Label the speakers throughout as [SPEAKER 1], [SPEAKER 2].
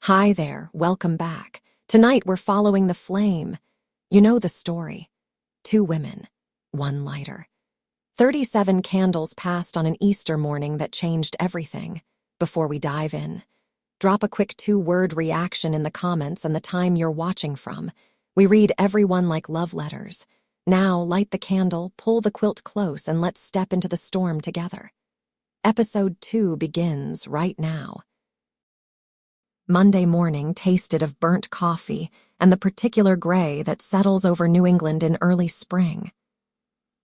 [SPEAKER 1] Hi there, welcome back. Tonight we're following the flame. You know the story. 2 women, 1 lighter. 37 candles passed on an Easter morning that changed everything. Before we dive in, drop a quick 2-word reaction in the comments and the time you're watching from. We read everyone like love letters. Now light the candle, pull the quilt close, and let's step into the storm together. Episode 2 begins right now. Monday morning tasted of burnt coffee and the particular gray that settles over New England in early spring.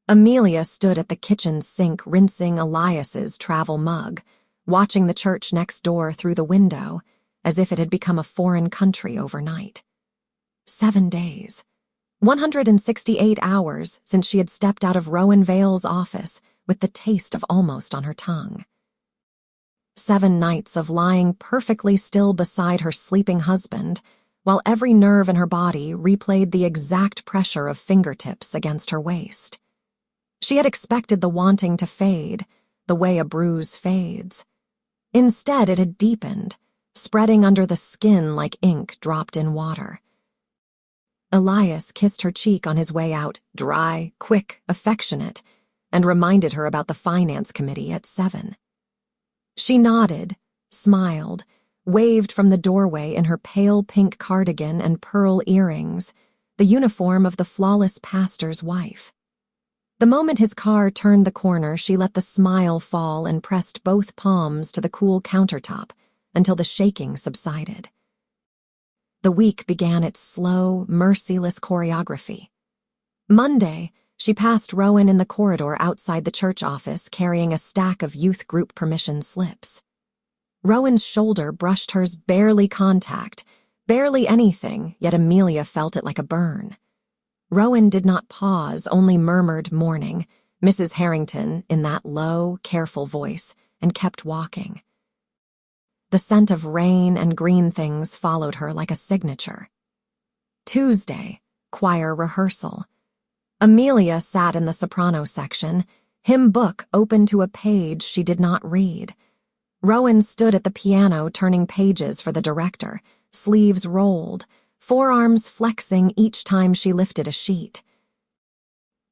[SPEAKER 1] Amelia stood at the kitchen sink rinsing Elias's travel mug, watching the church next door through the window as if it had become a foreign country overnight. 7 days. 168 hours since she had stepped out of Rowan Vale's office with the taste of almost on her tongue. 7 nights of lying perfectly still beside her sleeping husband, while every nerve in her body replayed the exact pressure of fingertips against her waist. She had expected the wanting to fade, the way a bruise fades. Instead, it had deepened, spreading under the skin like ink dropped in water. Elias kissed her cheek on his way out, dry, quick, affectionate, and reminded her about the finance committee at 7. She nodded, smiled, waved from the doorway in her pale pink cardigan and pearl earrings, the uniform of the flawless pastor's wife. The moment his car turned the corner, she let the smile fall and pressed both palms to the cool countertop until the shaking subsided. The week began its slow, merciless choreography. Monday, she passed Rowan in the corridor outside the church office carrying a stack of youth group permission slips. Rowan's shoulder brushed hers, barely contact, barely anything, yet Amelia felt it like a burn. Rowan did not pause, only murmured morning, Mrs. Harrington, in that low, careful voice, and kept walking. The scent of rain and green things followed her like a signature. Tuesday, choir rehearsal. Amelia sat in the soprano section, hymn book open to a page she did not read. Rowan stood at the piano turning pages for the director, sleeves rolled, forearms flexing each time she lifted a sheet.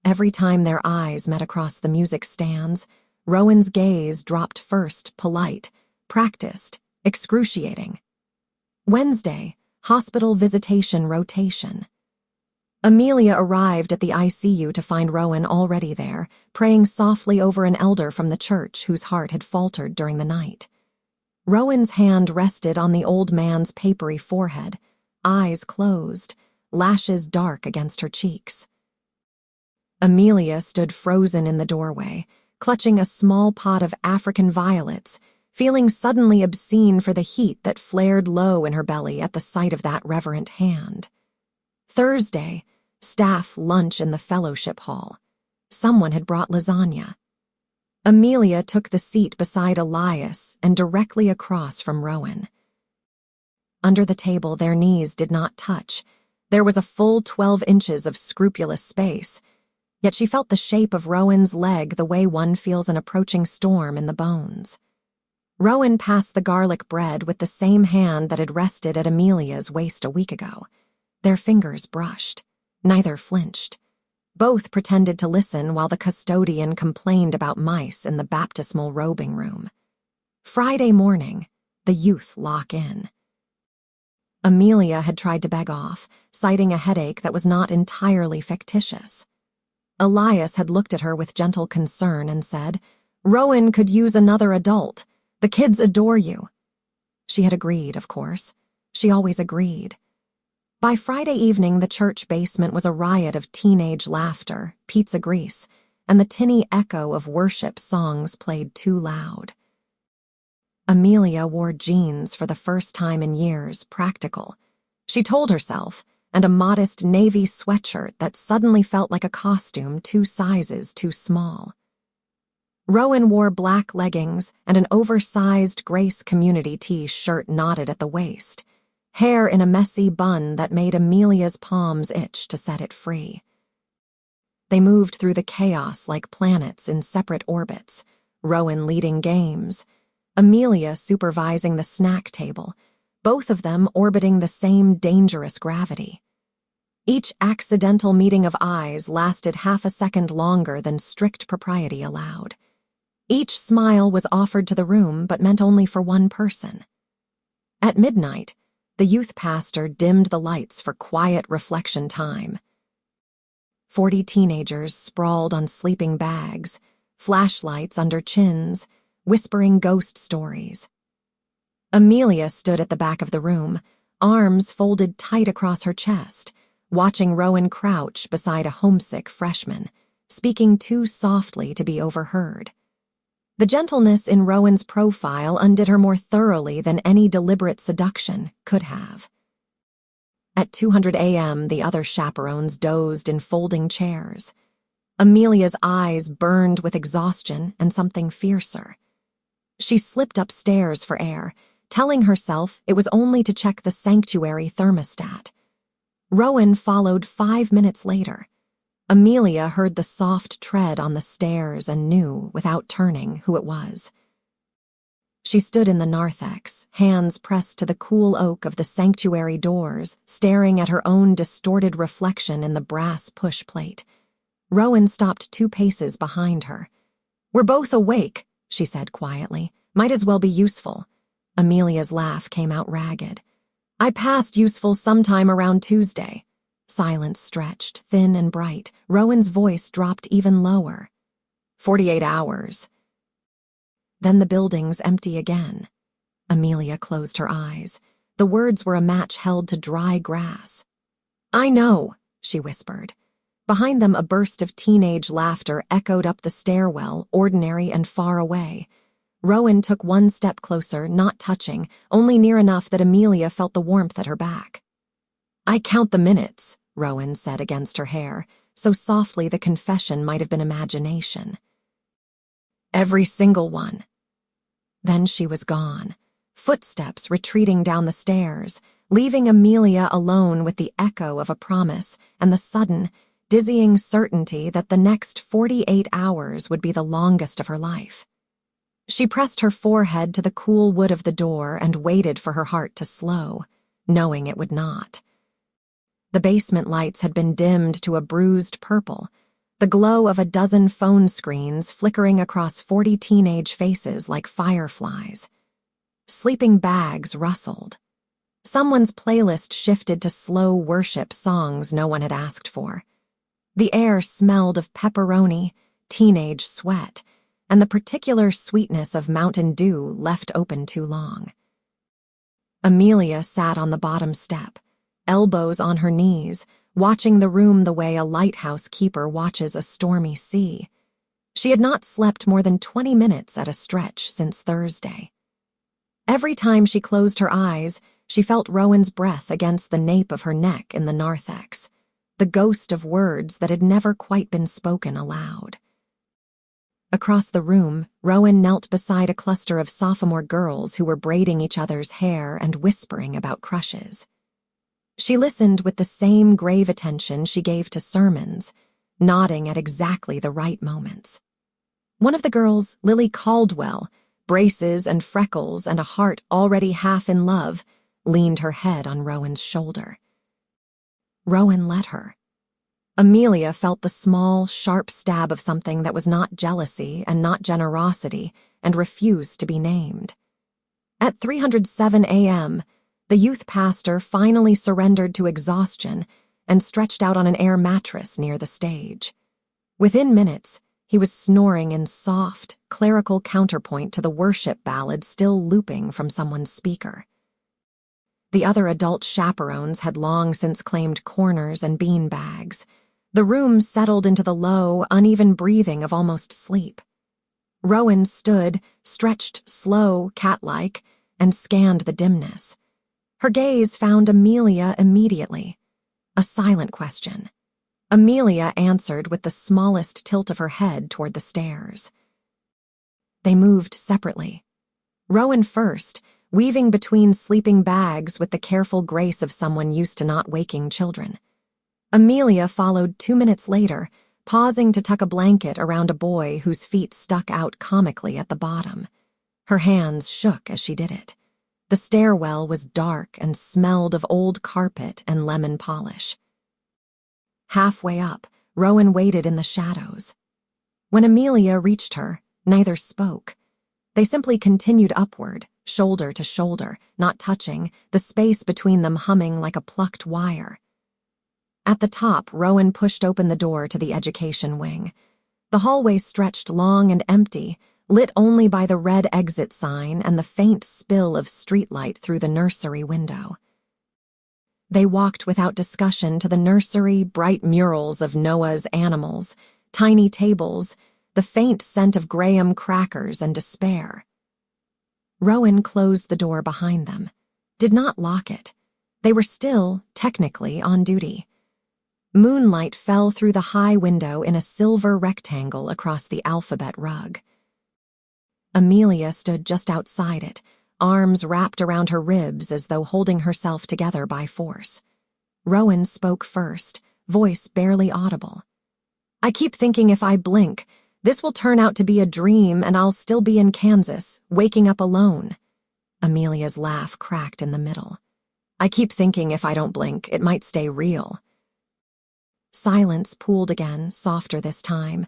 [SPEAKER 1] Every time their eyes met across the music stands, Rowan's gaze dropped first, polite, practiced, excruciating. Wednesday, hospital visitation rotation. Amelia arrived at the ICU to find Rowan already there, praying softly over an elder from the church whose heart had faltered during the night. Rowan's hand rested on the old man's papery forehead, eyes closed, lashes dark against her cheeks. Amelia stood frozen in the doorway, clutching a small pot of African violets, feeling suddenly obscene for the heat that flared low in her belly at the sight of that reverent hand. Thursday, staff lunch in the fellowship hall. Someone had brought lasagna. Amelia took the seat beside Elias and directly across from Rowan. Under the table, their knees did not touch. There was a full 12 inches of scrupulous space, yet she felt the shape of Rowan's leg the way one feels an approaching storm in the bones. Rowan passed the garlic bread with the same hand that had rested at Amelia's waist a week ago. Their fingers brushed. Neither flinched. Both pretended to listen while the custodian complained about mice in the baptismal robing room. Friday morning, the youth lock in. Amelia had tried to beg off, citing a headache that was not entirely fictitious. Elias had looked at her with gentle concern and said, "Rowan could use another adult. The kids adore you." She had agreed, of course. She always agreed. By Friday evening, the church basement was a riot of teenage laughter, pizza grease, and the tinny echo of worship songs played too loud. Amelia wore jeans for the first time in years, practical. She told herself, and a modest navy sweatshirt that suddenly felt like a costume 2 sizes too small. Rowan wore black leggings and an oversized Grace Community T-shirt knotted at the waist, hair in a messy bun that made Amelia's palms itch to set it free. They moved through the chaos like planets in separate orbits, Rowan leading games, Amelia supervising the snack table, both of them orbiting the same dangerous gravity. Each accidental meeting of eyes lasted half a second longer than strict propriety allowed. Each smile was offered to the room, but meant only for one person. At midnight, the youth pastor dimmed the lights for quiet reflection time. 40 teenagers sprawled on sleeping bags, flashlights under chins, whispering ghost stories. Amelia stood at the back of the room, arms folded tight across her chest, watching Rowan crouch beside a homesick freshman, speaking too softly to be overheard. The gentleness in Rowan's profile undid her more thoroughly than any deliberate seduction could have. At 200 a.m., the other chaperones dozed in folding chairs. Amelia's eyes burned with exhaustion and something fiercer. She slipped upstairs for air, telling herself it was only to check the sanctuary thermostat. Rowan followed 5 minutes later. Amelia heard the soft tread on the stairs and knew, without turning, who it was. She stood in the narthex, hands pressed to the cool oak of the sanctuary doors, staring at her own distorted reflection in the brass push plate. Rowan stopped 2 paces behind her. "We're both awake," she said quietly. "Might as well be useful." Amelia's laugh came out ragged. "I passed useful sometime around Tuesday." Silence stretched, thin and bright. Rowan's voice dropped even lower. 48 hours. Then the building's empty again. Amelia closed her eyes. The words were a match held to dry grass. "I know," she whispered. Behind them, a burst of teenage laughter echoed up the stairwell, ordinary and far away. Rowan took 1 step closer, not touching, only near enough that Amelia felt the warmth at her back. "I count the minutes," Rowan said against her hair, so softly the confession might have been imagination. "Every single one." Then she was gone, footsteps retreating down the stairs, leaving Amelia alone with the echo of a promise and the sudden, dizzying certainty that the next 48 hours would be the longest of her life. She pressed her forehead to the cool wood of the door and waited for her heart to slow, knowing it would not. The basement lights had been dimmed to a bruised purple, the glow of a dozen phone screens flickering across 40 teenage faces like fireflies. Sleeping bags rustled. Someone's playlist shifted to slow worship songs no one had asked for. The air smelled of pepperoni, teenage sweat, and the particular sweetness of Mountain Dew left open too long. Amelia sat on the bottom step, elbows on her knees, watching the room the way a lighthouse keeper watches a stormy sea. She had not slept more than 20 minutes at a stretch since Thursday. Every time she closed her eyes, she felt Rowan's breath against the nape of her neck in the narthex, the ghost of words that had never quite been spoken aloud. Across the room, Rowan knelt beside a cluster of sophomore girls who were braiding each other's hair and whispering about crushes. She listened with the same grave attention she gave to sermons, nodding at exactly the right moments. One of the girls, Lily Caldwell, braces and freckles and a heart already half in love, leaned her head on Rowan's shoulder. Rowan let her. Amelia felt the small, sharp stab of something that was not jealousy and not generosity and refused to be named. At 307 a.m., the youth pastor finally surrendered to exhaustion and stretched out on an air mattress near the stage. Within minutes, he was snoring in soft, clerical counterpoint to the worship ballad still looping from someone's speaker. The other adult chaperones had long since claimed corners and bean bags. The room settled into the low, uneven breathing of almost sleep. Rowan stood, stretched slow, cat-like, and scanned the dimness. Her gaze found Amelia immediately. A silent question. Amelia answered with the smallest tilt of her head toward the stairs. They moved separately. Rowan first, weaving between sleeping bags with the careful grace of someone used to not waking children. Amelia followed 2 minutes later, pausing to tuck a blanket around a boy whose feet stuck out comically at the bottom. Her hands shook as she did it. The stairwell was dark and smelled of old carpet and lemon polish. Halfway up, Rowan waited in the shadows. When Amelia reached her, neither spoke. They simply continued upward, shoulder to shoulder, not touching, the space between them humming like a plucked wire. At the top, Rowan pushed open the door to the education wing. The hallway stretched long and empty, lit only by the red exit sign and the faint spill of streetlight through the nursery window. They walked without discussion to the nursery, bright murals of Noah's animals, tiny tables, the faint scent of graham crackers and despair. Rowan closed the door behind them, did not lock it. They were still, technically, on duty. Moonlight fell through the high window in a silver rectangle across the alphabet rug. Amelia stood just outside it, arms wrapped around her ribs as though holding herself together by force. Rowan spoke first, voice barely audible. "I keep thinking if I blink, this will turn out to be a dream and I'll still be in Kansas, waking up alone." Amelia's laugh cracked in the middle. "I keep thinking if I don't blink, it might stay real." Silence pooled again, softer this time.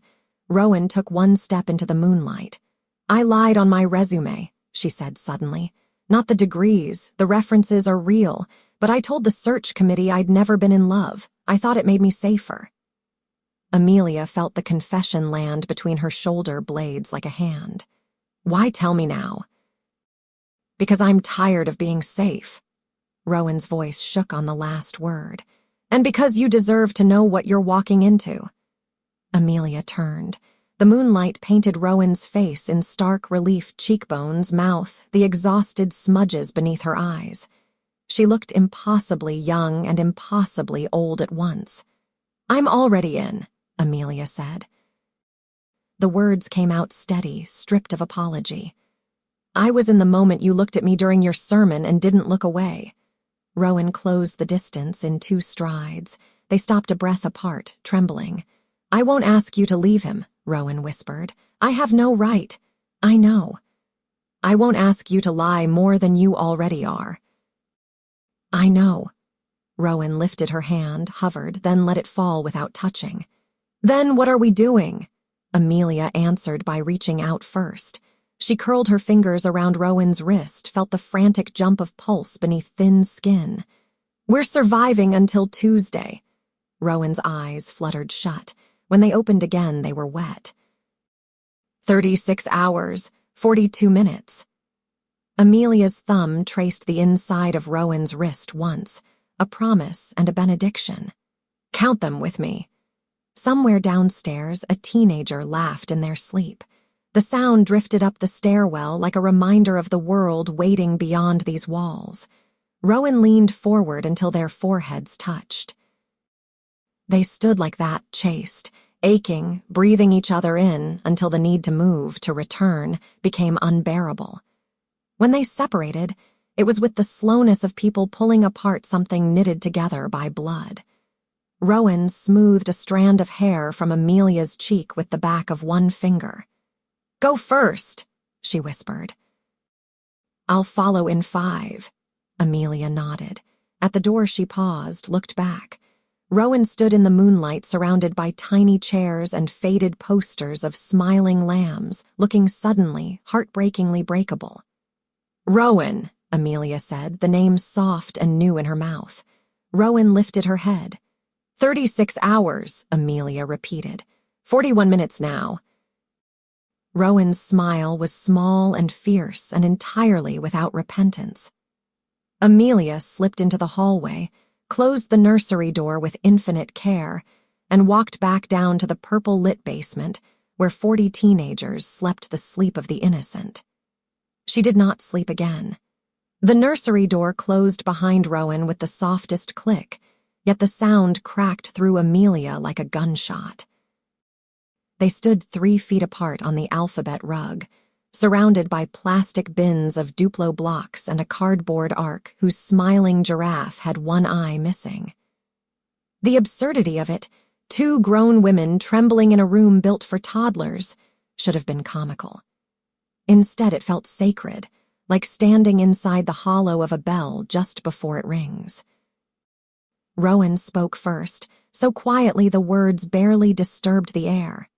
[SPEAKER 1] Rowan took one step into the moonlight. "I lied on my resume," she said suddenly. "Not the degrees, the references are real, but I told the search committee I'd never been in love. I thought it made me safer." Amelia felt the confession land between her shoulder blades like a hand. "Why tell me now?" "Because I'm tired of being safe." Rowan's voice shook on the last word. "And because you deserve to know what you're walking into." Amelia turned. The moonlight painted Rowan's face in stark relief, cheekbones, mouth, the exhausted smudges beneath her eyes. She looked impossibly young and impossibly old at once. "I'm already in," Amelia said. The words came out steady, stripped of apology. "I was in the moment you looked at me during your sermon and didn't look away." Rowan closed the distance in 2 strides. They stopped a breath apart, trembling. "I won't ask you to leave him," Rowan whispered. "I have no right." "I know." "I won't ask you to lie more than you already are." "I know." Rowan lifted her hand, hovered, then let it fall without touching. "Then what are we doing?" Amelia answered by reaching out first. She curled her fingers around Rowan's wrist, felt the frantic jump of pulse beneath thin skin. "We're surviving until Tuesday." Rowan's eyes fluttered shut. When they opened again, they were wet. 36 hours, 42 minutes. Amelia's thumb traced the inside of Rowan's wrist once, a promise and a benediction. "Count them with me." Somewhere downstairs, a teenager laughed in their sleep. The sound drifted up the stairwell like a reminder of the world waiting beyond these walls. Rowan leaned forward until their foreheads touched. They stood like that, chaste, aching, breathing each other in until the need to move, to return, became unbearable. When they separated, it was with the slowness of people pulling apart something knitted together by blood. Rowan smoothed a strand of hair from Amelia's cheek with the back of one finger. "Go first," she whispered. "I'll follow in 5. Amelia nodded. At the door she paused, looked back. Rowan stood in the moonlight surrounded by tiny chairs and faded posters of smiling lambs, looking suddenly, heartbreakingly breakable. "Rowan," Amelia said, the name soft and new in her mouth. Rowan lifted her head. 36 hours, Amelia repeated. 41 minutes now. Rowan's smile was small and fierce and entirely without repentance. Amelia slipped into the hallway, closed the nursery door with infinite care, and walked back down to the purple-lit basement where 40 teenagers slept the sleep of the innocent. She did not sleep again. The nursery door closed behind Rowan with the softest click, yet the sound cracked through Amelia like a gunshot. They stood 3 feet apart on the alphabet rug, surrounded by plastic bins of Duplo blocks and a cardboard ark whose smiling giraffe had one eye missing. The absurdity of it, 2 grown women trembling in a room built for toddlers, should have been comical. Instead, it felt sacred, like standing inside the hollow of a bell just before it rings. Rowan spoke first, so quietly the words barely disturbed the air.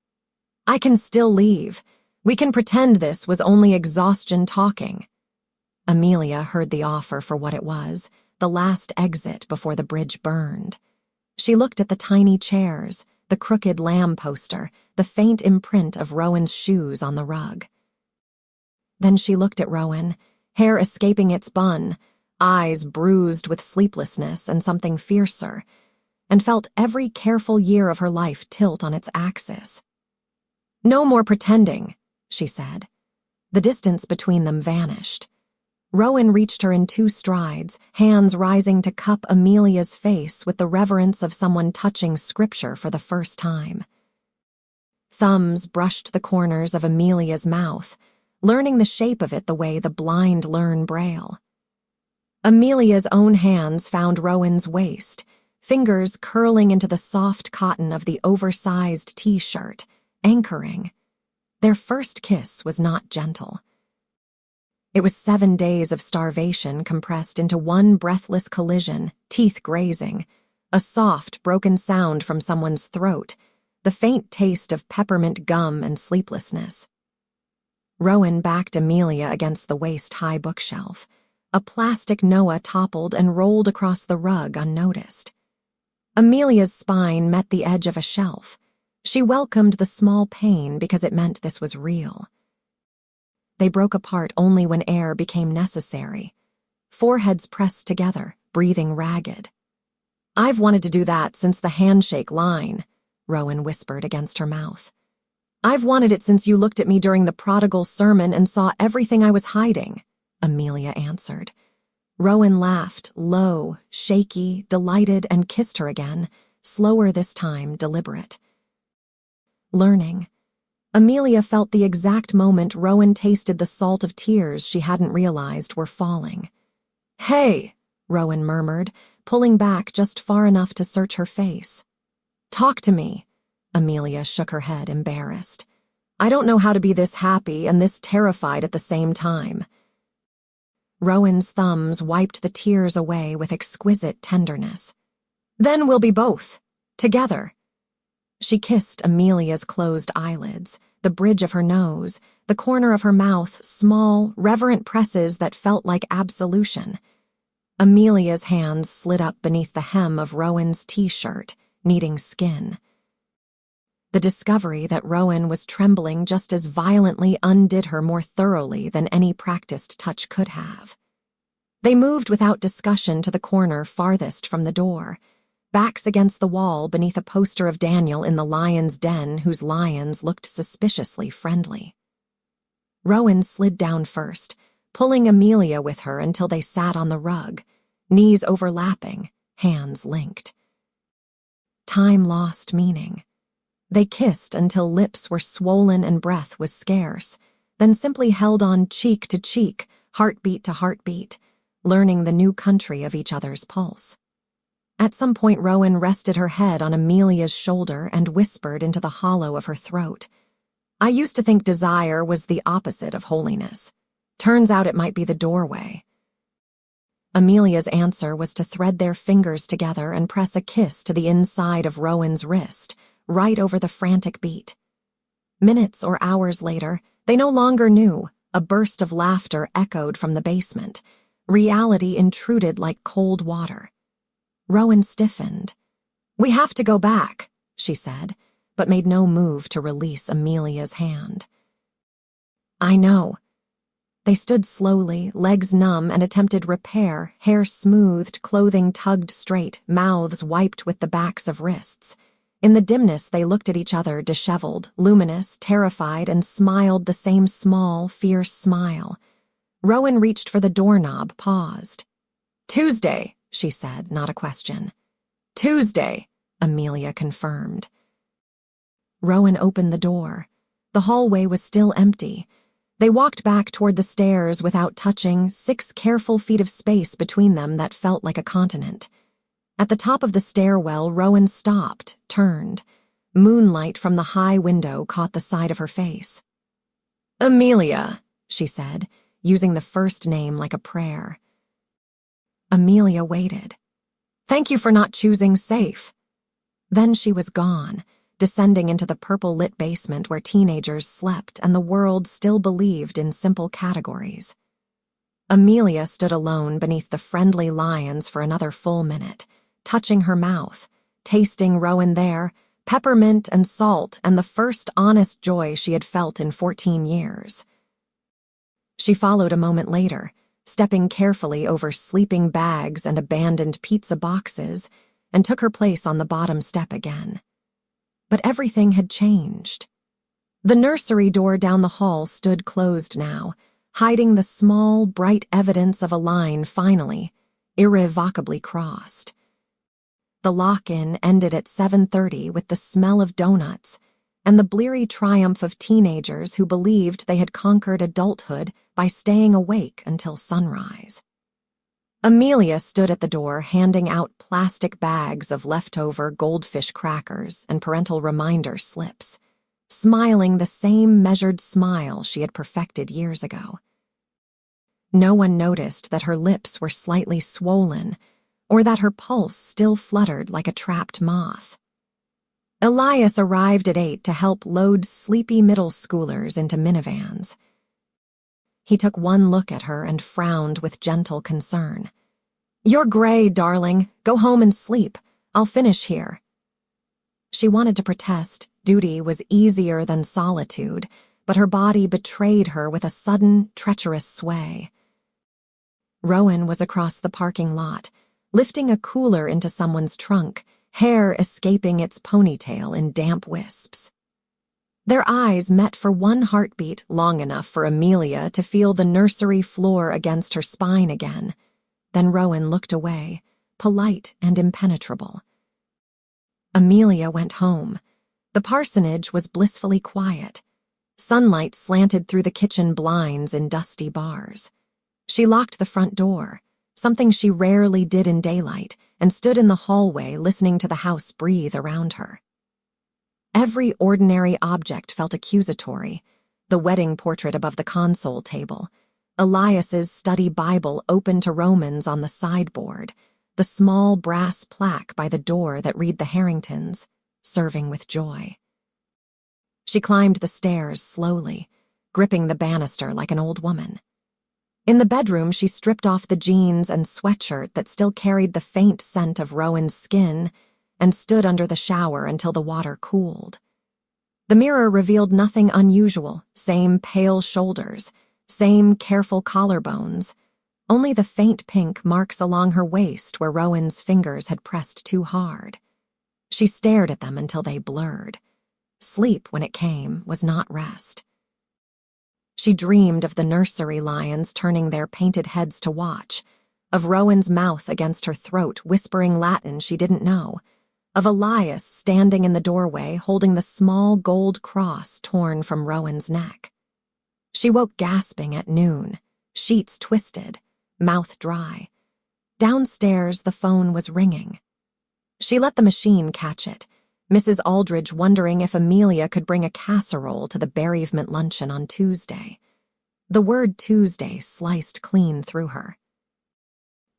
[SPEAKER 1] "I can still leave. We can pretend this was only exhaustion talking." Amelia heard the offer for what it was, the last exit before the bridge burned. She looked at the tiny chairs, the crooked lamb poster, the faint imprint of Rowan's shoes on the rug. Then she looked at Rowan, hair escaping its bun, eyes bruised with sleeplessness and something fiercer, and felt every careful year of her life tilt on its axis. "No more pretending," she said. The distance between them vanished. Rowan reached her in 2 strides, hands rising to cup Amelia's face with the reverence of someone touching scripture for the first time. Thumbs brushed the corners of Amelia's mouth, learning the shape of it the way the blind learn Braille. Amelia's own hands found Rowan's waist, fingers curling into the soft cotton of the oversized t-shirt, anchoring. Their first kiss was not gentle. It was 7 days of starvation compressed into one breathless collision, teeth grazing, a soft, broken sound from someone's throat, the faint taste of peppermint gum and sleeplessness. Rowan backed Amelia against the waist-high bookshelf. A plastic Noah toppled and rolled across the rug unnoticed. Amelia's spine met the edge of a shelf. She welcomed the small pain because it meant this was real. They broke apart only when air became necessary. Foreheads pressed together, breathing ragged. "I've wanted to do that since the handshake line," Rowan whispered against her mouth. "I've wanted it since you looked at me during the prodigal sermon and saw everything I was hiding," Amelia answered. Rowan laughed, low, shaky, delighted, and kissed her again, slower this time, deliberate. Learning. Amelia felt the exact moment Rowan tasted the salt of tears she hadn't realized were falling. "Hey," Rowan murmured, pulling back just far enough to search her face. "Talk to me." Amelia shook her head, embarrassed. "I don't know how to be this happy and this terrified at the same time." Rowan's thumbs wiped the tears away with exquisite tenderness. "Then we'll be both. Together." She kissed Amelia's closed eyelids, the bridge of her nose, the corner of her mouth, small, reverent presses that felt like absolution. Amelia's hands slid up beneath the hem of Rowan's t-shirt, kneading skin. The discovery that Rowan was trembling just as violently undid her more thoroughly than any practiced touch could have. They moved without discussion to the corner farthest from the door, backs against the wall beneath a poster of Daniel in the lion's den whose lions looked suspiciously friendly. Rowan slid down first, pulling Amelia with her until they sat on the rug, knees overlapping, hands linked. Time lost meaning. They kissed until lips were swollen and breath was scarce, then simply held on cheek to cheek, heartbeat to heartbeat, learning the new country of each other's pulse. At some point, Rowan rested her head on Amelia's shoulder and whispered into the hollow of her throat. "I used to think desire was the opposite of holiness. Turns out it might be the doorway." Amelia's answer was to thread their fingers together and press a kiss to the inside of Rowan's wrist, right over the frantic beat. Minutes or hours later, they no longer knew. A burst of laughter echoed from the basement. Reality intruded like cold water. Rowan stiffened. "We have to go back," she said, but made no move to release Amelia's hand. "I know." They stood slowly, legs numb, and attempted repair, hair smoothed, clothing tugged straight, mouths wiped with the backs of wrists. In the dimness, they looked at each other, disheveled, luminous, terrified, and smiled the same small, fierce smile. Rowan reached for the doorknob, paused. "Tuesday," she said, not a question. "Tuesday," Amelia confirmed. Rowan opened the door. The hallway was still empty. They walked back toward the stairs without touching, 6 careful feet of space between them that felt like a continent. At the top of the stairwell, Rowan stopped, turned. Moonlight from the high window caught the side of her face. "Amelia," she said, using the first name like a prayer. Amelia waited. "Thank you for not choosing safe." Then she was gone, descending into the purple-lit basement where teenagers slept and the world still believed in simple categories. Amelia stood alone beneath the friendly lions for another full minute, touching her mouth, tasting Rowan there, peppermint and salt, and the first honest joy she had felt in 14 years. She followed a moment later, stepping carefully over sleeping bags and abandoned pizza boxes, and took her place on the bottom step again. But everything had changed. The nursery door down the hall stood closed now, hiding the small, bright evidence of a line finally, irrevocably crossed. The lock-in ended at 7:30 with the smell of donuts and the bleary triumph of teenagers who believed they had conquered adulthood by staying awake until sunrise. Amelia stood at the door handing out plastic bags of leftover goldfish crackers and parental reminder slips, smiling the same measured smile she had perfected years ago. No one noticed that her lips were slightly swollen or that her pulse still fluttered like a trapped moth. Elias arrived at 8 to help load sleepy middle schoolers into minivans. He took one look at her and frowned with gentle concern. "You're gray, darling. Go home and sleep. I'll finish here." She wanted to protest. Duty was easier than solitude, but her body betrayed her with a sudden, treacherous sway. Rowan was across the parking lot, lifting a cooler into someone's trunk, hair escaping its ponytail in damp wisps. Their eyes met for one heartbeat, long enough for Amelia to feel the nursery floor against her spine again. Then Rowan looked away, polite and impenetrable. Amelia went home. The parsonage was blissfully quiet. Sunlight slanted through the kitchen blinds in dusty bars. She locked the front door, something she rarely did in daylight, and stood in the hallway listening to the house breathe around her. Every ordinary object felt accusatory: the wedding portrait above the console table, Elias's study Bible open to Romans on the sideboard, the small brass plaque by the door that read the Harringtons, serving with joy. She climbed the stairs slowly, gripping the banister like an old woman. In the bedroom, she stripped off the jeans and sweatshirt that still carried the faint scent of Rowan's skin and stood under the shower until the water cooled. The mirror revealed nothing unusual: same pale shoulders, same careful collarbones, only the faint pink marks along her waist where Rowan's fingers had pressed too hard. She stared at them until they blurred. Sleep, when it came, was not rest. She dreamed of the nursery lions turning their painted heads to watch, of Rowan's mouth against her throat whispering Latin she didn't know, of Elias standing in the doorway holding the small gold cross torn from Rowan's neck. She woke gasping at noon, sheets twisted, mouth dry. Downstairs, the phone was ringing. She let the machine catch it, Mrs. Aldridge wondering if Amelia could bring a casserole to the bereavement luncheon on Tuesday. The word Tuesday sliced clean through her.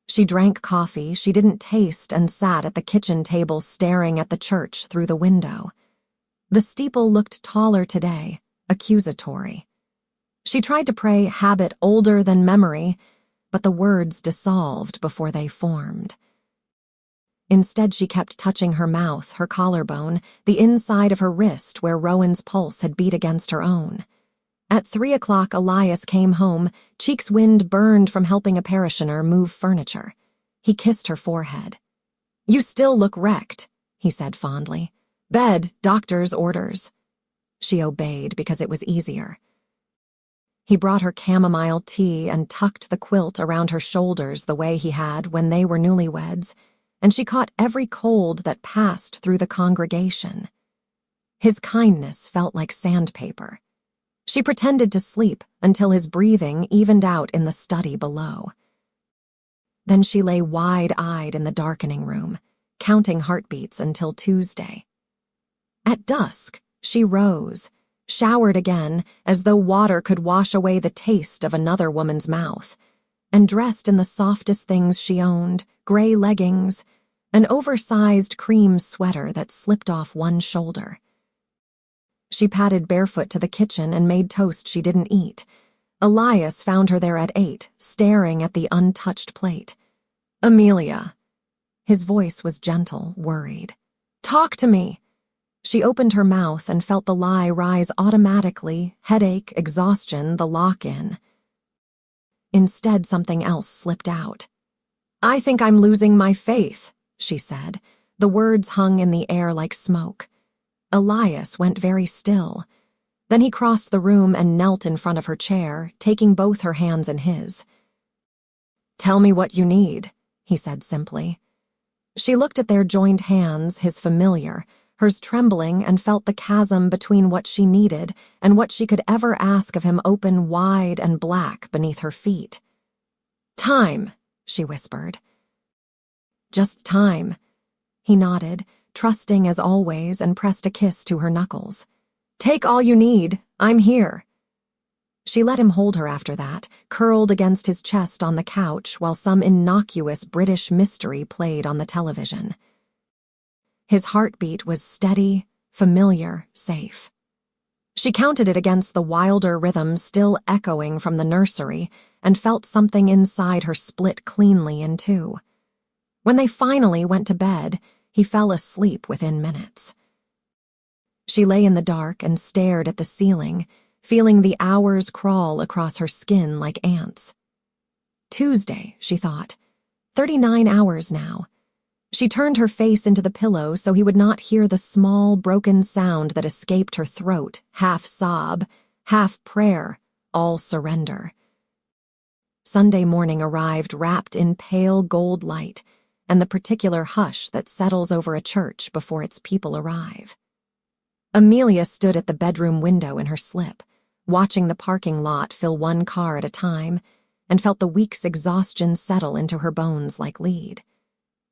[SPEAKER 1] She drank coffee she didn't taste and sat at the kitchen table staring at the church through the window. The steeple looked taller today, accusatory. She tried to pray habit older than memory, but the words dissolved before they formed. Instead, she kept touching her mouth, her collarbone, the inside of her wrist where Rowan's pulse had beat against her own. At 3 o'clock, Elias came home, cheeks wind burned from helping a parishioner move furniture. He kissed her forehead. "You still look wrecked," he said fondly. "Bed, doctor's orders." She obeyed because it was easier. He brought her chamomile tea and tucked the quilt around her shoulders the way he had when they were newlyweds, and she caught every cold that passed through the congregation. His kindness felt like sandpaper. She pretended to sleep until his breathing evened out in the study below. Then she lay wide-eyed in the darkening room, counting heartbeats until Tuesday. At dusk, she rose, showered again as though water could wash away the taste of another woman's mouth, and dressed in the softest things she owned, gray leggings, an oversized cream sweater that slipped off one shoulder. She padded barefoot to the kitchen and made toast she didn't eat. Elias found her there at 8, staring at the untouched plate. "Amelia." His voice was gentle, worried. "Talk to me." She opened her mouth and felt the lie rise automatically, headache, exhaustion, the lock-in. Instead, something else slipped out. "I think I'm losing my faith," she said. The words hung in the air like smoke. Elias went very still. Then he crossed the room and knelt in front of her chair, taking both her hands in his. "Tell me what you need," he said simply. She looked at their joined hands, his familiar, hers trembling, and felt the chasm between what she needed and what she could ever ask of him open wide and black beneath her feet. "Time," she whispered. "Just time." He nodded, trusting as always, and pressed a kiss to her knuckles. "Take all you need. I'm here." She let him hold her after that, curled against his chest on the couch while some innocuous British mystery played on the television. His heartbeat was steady, familiar, safe. She counted it against the wilder rhythm still echoing from the nursery and felt something inside her split cleanly in two. When they finally went to bed, he fell asleep within minutes. She lay in the dark and stared at the ceiling, feeling the hours crawl across her skin like ants. Tuesday, she thought. 39 hours now. She turned her face into the pillow so he would not hear the small, broken sound that escaped her throat, half sob, half prayer, all surrender. Sunday morning arrived wrapped in pale gold light and the particular hush that settles over a church before its people arrive. Amelia stood at the bedroom window in her slip, watching the parking lot fill one car at a time, and felt the week's exhaustion settle into her bones like lead.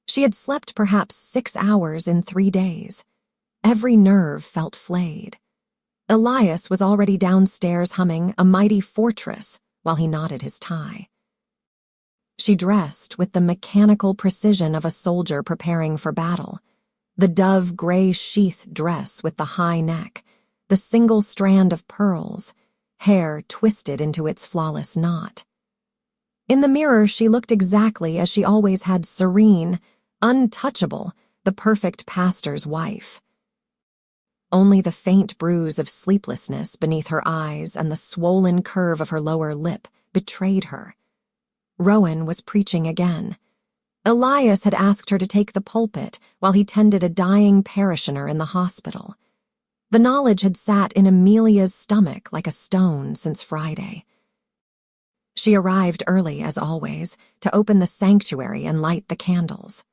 [SPEAKER 1] She had slept perhaps 6 hours in 3 days. Every nerve felt flayed. Elias was already downstairs humming A Mighty Fortress while he knotted his tie. She dressed with the mechanical precision of a soldier preparing for battle. The dove gray sheath dress with the high neck, the single strand of pearls, hair twisted into its flawless knot. In the mirror, she looked exactly as she always had, serene, untouchable, the perfect pastor's wife. Only the faint bruise of sleeplessness beneath her eyes and the swollen curve of her lower lip betrayed her. Rowan was preaching again. Elias had asked her to take the pulpit while he tended a dying parishioner in the hospital. The knowledge had sat in Amelia's stomach like a stone since Friday. She arrived early, as always, to open the sanctuary and light the candles.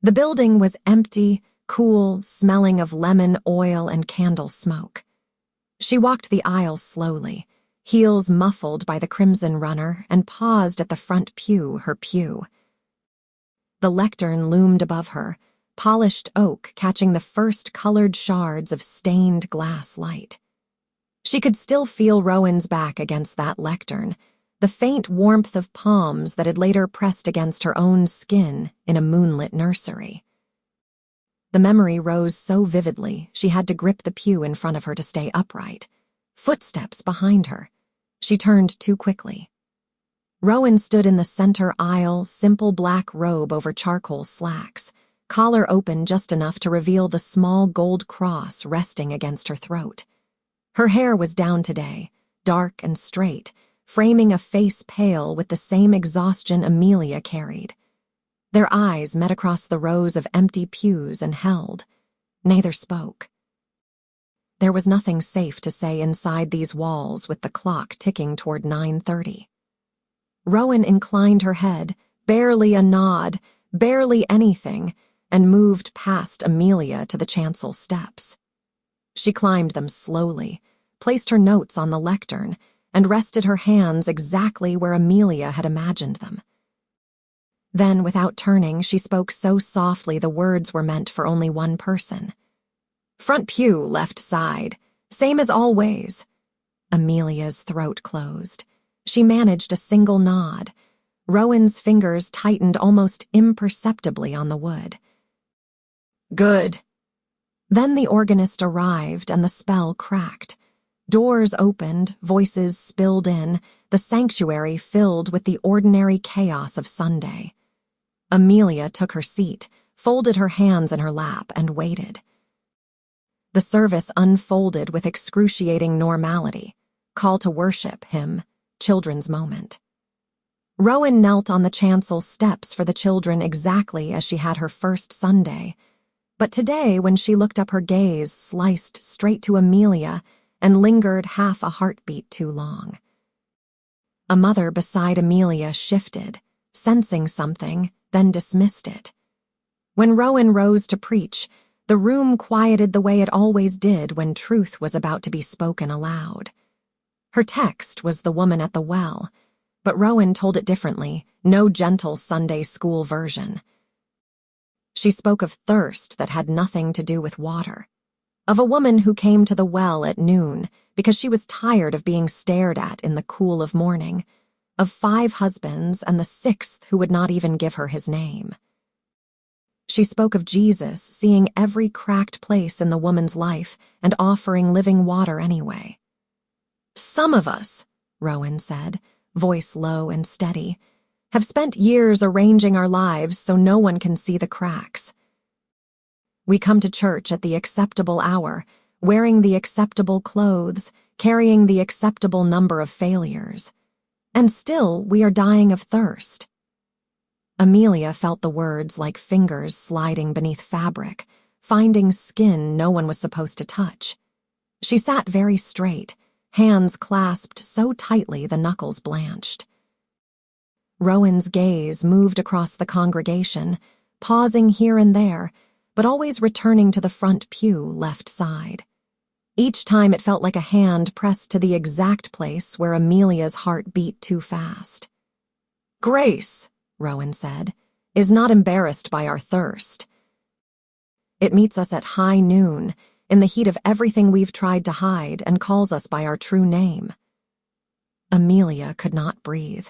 [SPEAKER 1] The building was empty, cool, smelling of lemon oil and candle smoke. She walked the aisle slowly, heels muffled by the crimson runner, and paused at the front pew, her pew. The lectern loomed above her, polished oak catching the first colored shards of stained glass light. She could still feel Rowan's back against that lectern, the faint warmth of palms that had later pressed against her own skin in a moonlit nursery. The memory rose so vividly she had to grip the pew in front of her to stay upright. Footsteps behind her. She turned too quickly. Rowan stood in the center aisle, simple black robe over charcoal slacks, collar open just enough to reveal the small gold cross resting against her throat. Her hair was down today, dark and straight, framing a face pale with the same exhaustion Amelia carried. Their eyes met across the rows of empty pews and held. Neither spoke. There was nothing safe to say inside these walls with the clock ticking toward 9:30. Rowan inclined her head, barely a nod, barely anything, and moved past Amelia to the chancel steps. She climbed them slowly, placed her notes on the lectern, and rested her hands exactly where Amelia had imagined them. Then, without turning, she spoke so softly the words were meant for only one person. "Front pew, left side. Same as always. Amelia's throat closed. She managed a single nod. Rowan's fingers tightened almost imperceptibly on the wood. Good. Then the organist arrived and the spell cracked. Doors opened, voices spilled in, the sanctuary filled with the ordinary chaos of Sunday. Amelia took her seat, folded her hands in her lap, and waited. The service unfolded with excruciating normality. Call to worship, hymn, children's moment. Rowan knelt on the chancel steps for the children exactly as she had her first Sunday. But today, when she looked up, her gaze sliced straight to Amelia and lingered half a heartbeat too long. A mother beside Amelia shifted, sensing something, then dismissed it. When Rowan rose to preach, the room quieted the way it always did when truth was about to be spoken aloud. Her text was the woman at the well, but Rowan told it differently, no gentle Sunday school version. She spoke of thirst that had nothing to do with water, of a woman who came to the well at noon because she was tired of being stared at in the cool of morning, of 5 husbands and the 6th who would not even give her his name. She spoke of Jesus seeing every cracked place in the woman's life and offering living water anyway. Some of us, Rowan said, voice low and steady, have spent years arranging our lives so no one can see the cracks. We come to church at the acceptable hour, wearing the acceptable clothes, carrying the acceptable number of failures. And still we are dying of thirst. Amelia felt the words like fingers sliding beneath fabric, finding skin no one was supposed to touch. She sat very straight, hands clasped so tightly the knuckles blanched. Rowan's gaze moved across the congregation, pausing here and there, but always returning to the front pew left side. Each time it felt like a hand pressed to the exact place where Amelia's heart beat too fast. Grace, Rowan said, is not embarrassed by our thirst. It meets us at high noon, in the heat of everything we've tried to hide, and calls us by our true name. Amelia could not breathe.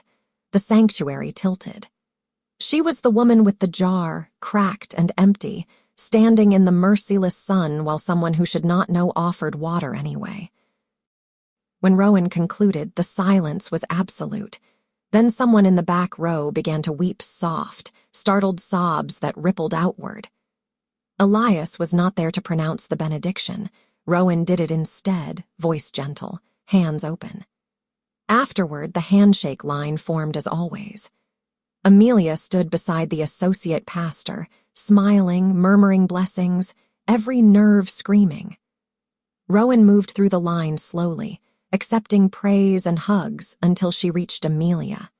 [SPEAKER 1] The sanctuary tilted. She was the woman with the jar, cracked and empty, standing in the merciless sun while someone who should not know offered water anyway. When Rowan concluded, the silence was absolute. Then someone in the back row began to weep soft, startled sobs that rippled outward. Elias was not there to pronounce the benediction. Rowan did it instead, voice gentle, hands open. Afterward, the handshake line formed as always. Amelia stood beside the associate pastor, smiling, murmuring blessings, every nerve screaming. Rowan moved through the line slowly, accepting praise and hugs until she reached Amelia.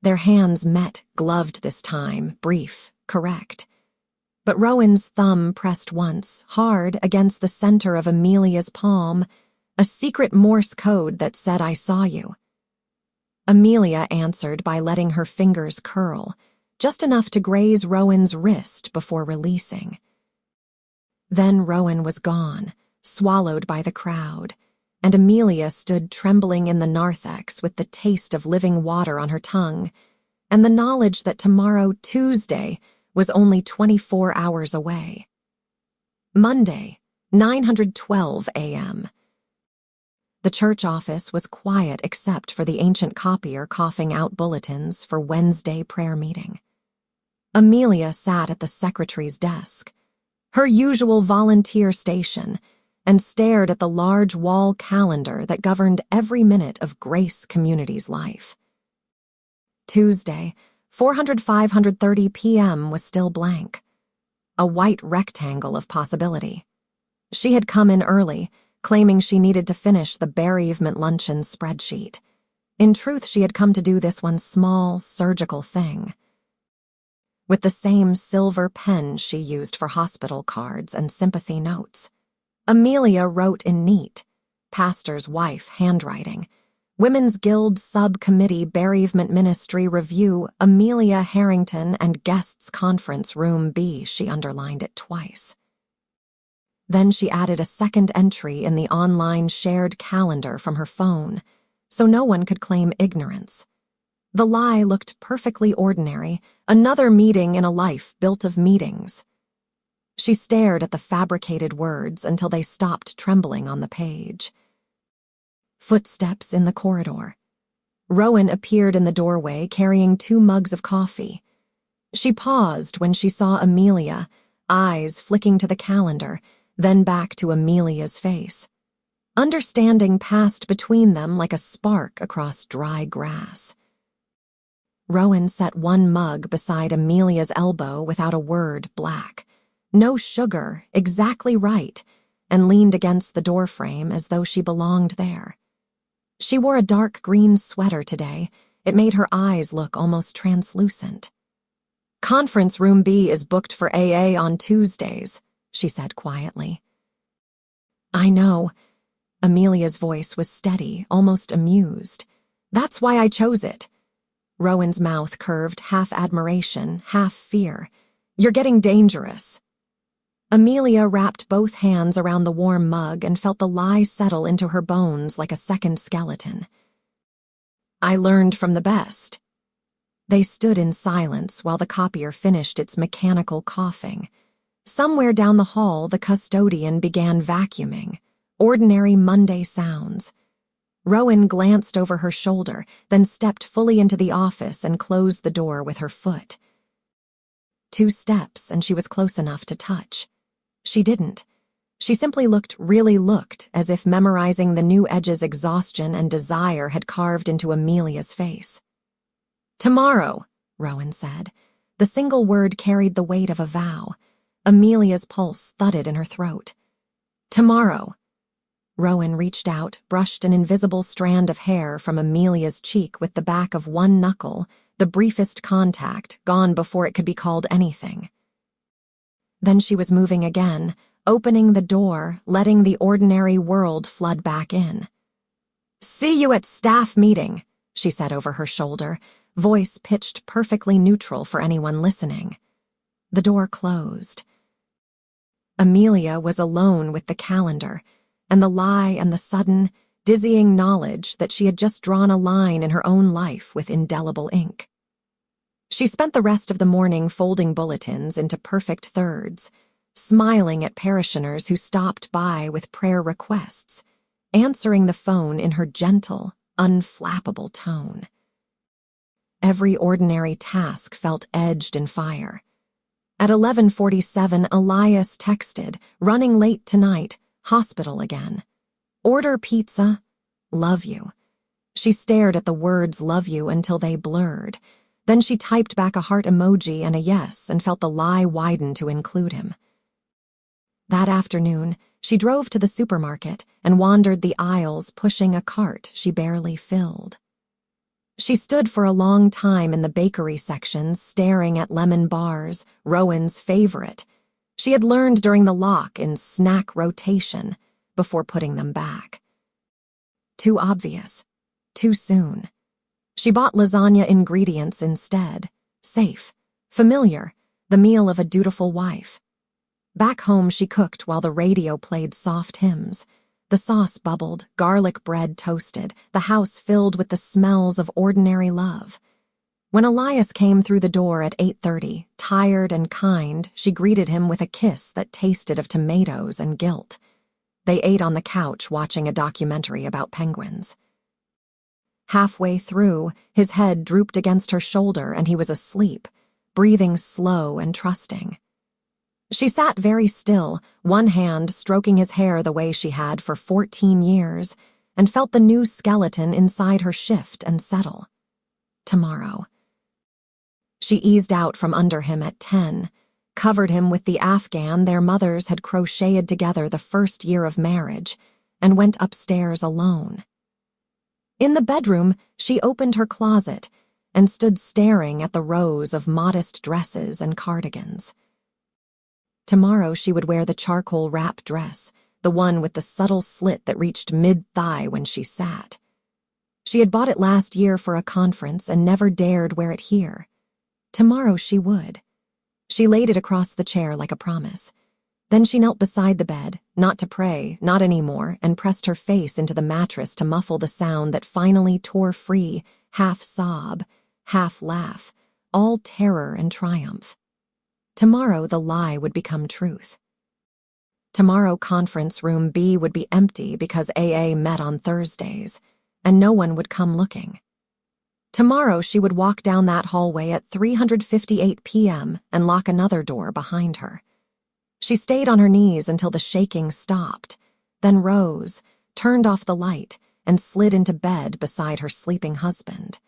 [SPEAKER 1] Their hands met, gloved this time, brief, correct. But Rowan's thumb pressed once, hard, against the center of Amelia's palm, a secret Morse code that said, "I saw you." Amelia answered by letting her fingers curl, just enough to graze Rowan's wrist before releasing. Then Rowan was gone, swallowed by the crowd, and Amelia stood trembling in the narthex with the taste of living water on her tongue, and the knowledge that tomorrow, Tuesday, was only 24 hours away. Monday, 9:12 a.m. The church office was quiet except for the ancient copier coughing out bulletins for Wednesday prayer meeting. Amelia sat at the secretary's desk, her usual volunteer station, and stared at the large wall calendar that governed every minute of Grace Community's life. Tuesday, 530 p.m. was still blank, a white rectangle of possibility. She had come in early, claiming she needed to finish the bereavement luncheon spreadsheet. In truth, she had come to do this one small, surgical thing. With the same silver pen she used for hospital cards and sympathy notes, Amelia wrote in neat, pastor's wife handwriting, Women's Guild Subcommittee Bereavement Ministry Review, Amelia Harrington and Guests Conference Room B. She underlined it twice. Then she added a second entry in the online shared calendar from her phone, so no one could claim ignorance. The lie looked perfectly ordinary, another meeting in a life built of meetings. She stared at the fabricated words until they stopped trembling on the page. Footsteps in the corridor. Rowan appeared in the doorway carrying 2 mugs of coffee. She paused when she saw Amelia, eyes flicking to the calendar, then back to Amelia's face. Understanding passed between them like a spark across dry grass. Rowan set 1 mug beside Amelia's elbow without a word, black. No sugar, exactly right, and leaned against the doorframe as though she belonged there. She wore a dark green sweater today. It made her eyes look almost translucent. "Conference room B is booked for AA on Tuesdays," she said quietly. "I know." Amelia's voice was steady, almost amused. "That's why I chose it." Rowan's mouth curved, half admiration, half fear. "You're getting dangerous." Amelia wrapped both hands around the warm mug and felt the lie settle into her bones like a second skeleton. "I learned from the best." They stood in silence while the copier finished its mechanical coughing. Somewhere down the hall, the custodian began vacuuming. Ordinary Monday sounds. Rowan glanced over her shoulder, then stepped fully into the office and closed the door with her foot. 2 steps, and she was close enough to touch. She didn't. She simply really looked, as if memorizing the new edges exhaustion and desire had carved into Amelia's face. "Tomorrow," Rowan said. The single word carried the weight of a vow. Amelia's pulse thudded in her throat. "Tomorrow." Rowan reached out, brushed an invisible strand of hair from Amelia's cheek with the back of 1 knuckle, the briefest contact, gone before it could be called anything. Then she was moving again, opening the door, letting the ordinary world flood back in. "See you at staff meeting," she said over her shoulder, voice pitched perfectly neutral for anyone listening. The door closed. Amelia was alone with the calendar, and the lie and the sudden, dizzying knowledge that she had just drawn a line in her own life with indelible ink. She spent the rest of the morning folding bulletins into perfect thirds, smiling at parishioners who stopped by with prayer requests, answering the phone in her gentle, unflappable tone. Every ordinary task felt edged in fire. At 11:47, Elias texted, "Running late tonight, hospital again. Order pizza, love you." She stared at the words "love you" until they blurred. Then she typed back a heart emoji and a yes and felt the lie widen to include him. That afternoon, she drove to the supermarket and wandered the aisles pushing a cart she barely filled. She stood for a long time in the bakery sections staring at lemon bars, Rowan's favorite. She had learned during the lock in snack rotation before putting them back. Too obvious. Too soon. She bought lasagna ingredients instead. Safe. Familiar. The meal of a dutiful wife. Back home she cooked while the radio played soft hymns. The sauce bubbled, garlic bread toasted, the house filled with the smells of ordinary love. When Elias came through the door at 8:30, tired and kind, she greeted him with a kiss that tasted of tomatoes and guilt. They ate on the couch watching a documentary about penguins. Halfway through, his head drooped against her shoulder and he was asleep, breathing slow and trusting. She sat very still, one hand stroking his hair the way she had for 14 years, and felt the new skeleton inside her shift and settle. Tomorrow. She eased out from under him at 10, covered him with the Afghan their mothers had crocheted together the first year of marriage, and went upstairs alone. In the bedroom, she opened her closet and stood staring at the rows of modest dresses and cardigans. Tomorrow she would wear the charcoal wrap dress, the one with the subtle slit that reached mid-thigh when she sat. She had bought it last year for a conference and never dared wear it here. Tomorrow she would. She laid it across the chair like a promise. Then she knelt beside the bed, not to pray, not anymore, and pressed her face into the mattress to muffle the sound that finally tore free, half sob, half laugh, all terror and triumph. Tomorrow the lie would become truth. Tomorrow conference room B would be empty because AA met on Thursdays, and no one would come looking. Tomorrow she would walk down that hallway at 3:58 p.m. and lock another door behind her. She stayed on her knees until the shaking stopped, then rose, turned off the light, and slid into bed beside her sleeping husband.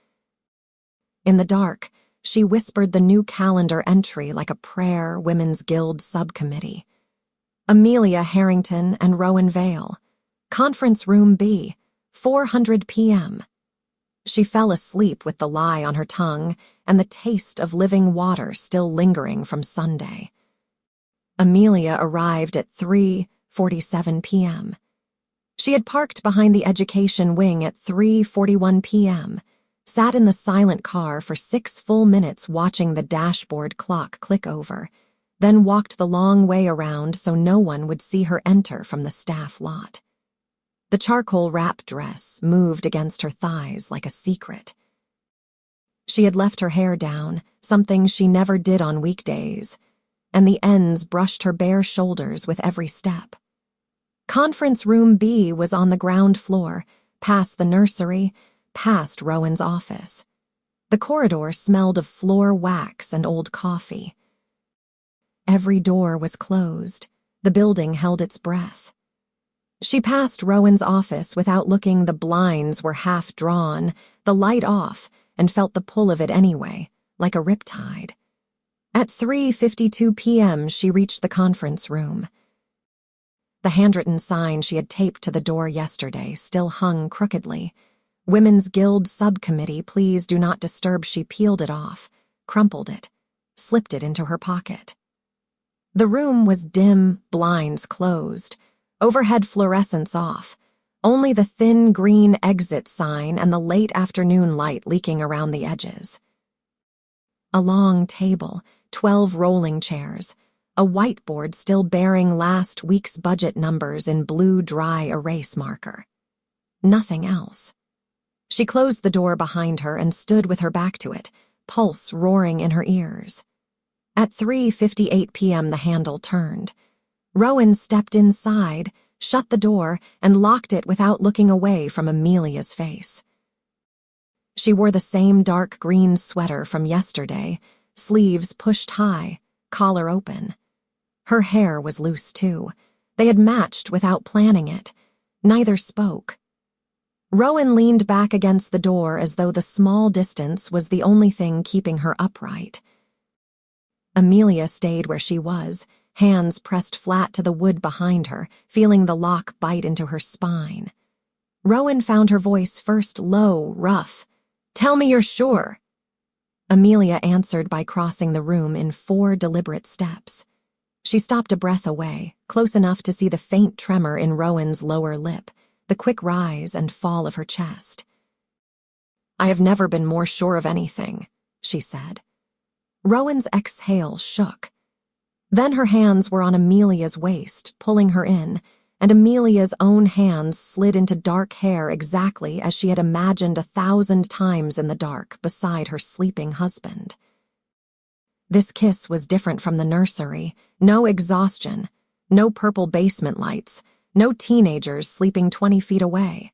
[SPEAKER 1] In the dark, she whispered the new calendar entry like a prayer Women's Guild subcommittee. Amelia Harrington and Rowan Vale. Conference room B, 400 p.m. She fell asleep with the lie on her tongue and the taste of living water still lingering from Sunday. Amelia arrived at 3:47 p.m. She had parked behind the education wing at 3:41 p.m., sat in the silent car for 6 full minutes watching the dashboard clock click over, then walked the long way around so no one would see her enter from the staff lot. The charcoal wrap dress moved against her thighs like a secret. She had left her hair down, something she never did on weekdays, and the ends brushed her bare shoulders with every step. Conference room B was on the ground floor, past the nursery, past Rowan's office. The corridor smelled of floor wax and old coffee. Every door was closed. The building held its breath. She passed Rowan's office without looking. The blinds were half drawn, the light off, and felt the pull of it anyway, like a riptide. At 3:52 p.m. she reached the conference room. The handwritten sign she had taped to the door yesterday still hung crookedly. Women's Guild Subcommittee, please do not disturb. She peeled it off, crumpled it, slipped it into her pocket. The room was dim, blinds closed, overhead fluorescents off, only the thin green exit sign and the late afternoon light leaking around the edges. A long table, 12 rolling chairs, a whiteboard still bearing last week's budget numbers in blue dry erase marker. Nothing else. She closed the door behind her and stood with her back to it, pulse roaring in her ears. At 3:58 p.m. the handle turned. Rowan stepped inside, shut the door, and locked it without looking away from Amelia's face. She wore the same dark green sweater from yesterday, sleeves pushed high, collar open. Her hair was loose too. They had matched without planning it. Neither spoke. Rowan leaned back against the door as though the small distance was the only thing keeping her upright. Amelia stayed where she was, hands pressed flat to the wood behind her, feeling the lock bite into her spine. Rowan found her voice first low, rough. "Tell me you're sure." Amelia answered by crossing the room in 4 deliberate steps. She stopped a breath away, close enough to see the faint tremor in Rowan's lower lip, the quick rise and fall of her chest. "I have never been more sure of anything," she said. Rowan's exhale shook. Then her hands were on Amelia's waist, pulling her in, and Amelia's own hands slid into dark hair exactly as she had imagined 1,000 times in the dark beside her sleeping husband. This kiss was different from the nursery. No exhaustion, no purple basement lights, no teenagers sleeping 20 feet away.